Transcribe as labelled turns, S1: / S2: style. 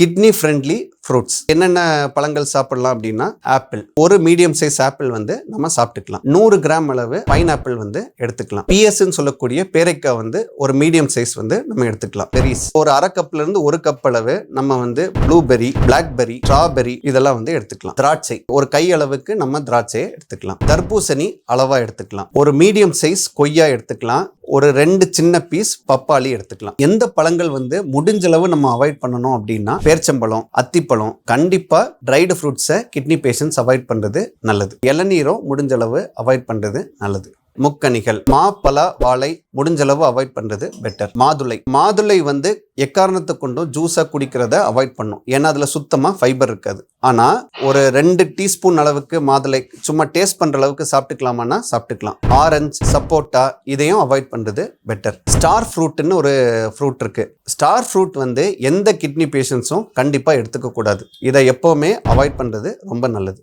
S1: Kidney friendly fruits என்னென்ன பழங்கள் சாப்பிடலாம் அப்படின்னா ஆப்பிள், ஒரு மீடியம் சைஸ் ஆப்பிள் வந்து நம்ம சாப்பிட்டுக்கலாம். 100 கிராம் அளவு பைனாப்பிள் வந்து எடுத்துக்கலாம். பிஎஸ்ன்னு சொல்லக்கூடிய பேரைக்காய் வந்து ஒரு மீடியம் சைஸ் வந்து நம்ம எடுத்துக்கலாம். பெரிஸ் ஒரு அரை கப்ல இருந்து 1 கப் அளவு நம்ம வந்து ப்ளூபெரி, பிளாக்பெரி, ஸ்ட்ராபெரி இதெல்லாம் வந்து எடுத்துக்கலாம். திராட்சை ஒரு கை அளவுக்கு நம்ம திராட்சையை எடுத்துக்கலாம். தர்பூசணி அளவா எடுத்துக்கலாம். ஒரு மீடியம் சைஸ் கொய்யா எடுத்துக்கலாம். ஒரு 2 சின்ன பீஸ் பப்பாளி எடுத்துக்கலாம். எந்த பழங்கள் வந்து முடிஞ்சளவு நம்ம அவாய்ட் பண்ணணும் அப்படின்னா பேர்ச்சம்பழம், அத்திப்பழம், கண்டிப்பா ட்ரைடு ஃப்ரூட்ஸை கிட்னி பேஷண்ட்ஸ் அவாய்ட் பண்றது நல்லது. இளநீரும் முடிஞ்சளவு அவாய்ட் பண்றது நல்லது. முக்கணிகள் மா, பலா, வாழை முடிஞ்சளவு அவாய்ட் பண்றது பெட்டர். மாதுளை வந்து எக்காரணத்தை கொண்டும் ஜூஸா குடிக்கிறத அவாய்ட் பண்ணும். ஏன்னா அதுல சுத்தமா ஃபைபர் இருக்காது. ஆனா ஒரு 2 டீஸ்பூன் அளவுக்கு மாதுளை சும்மா டேஸ்ட் பண்ற அளவுக்கு சாப்பிட்டுக்கலாமான்னா சாப்பிட்டுக்கலாம். ஆரஞ்சு, சப்போட்டா இதையும் அவாய்ட் பண்றது பெட்டர். ஸ்டார் ஃப்ரூட்னு ஒரு ஃப்ரூட் இருக்கு. ஸ்டார் ஃப்ரூட் வந்து எந்த கிட்னி பேஷண்ட்ஸும் கண்டிப்பா எடுத்துக்க கூடாது. இதை எப்பவுமே அவாய்ட் பண்றது ரொம்ப நல்லது.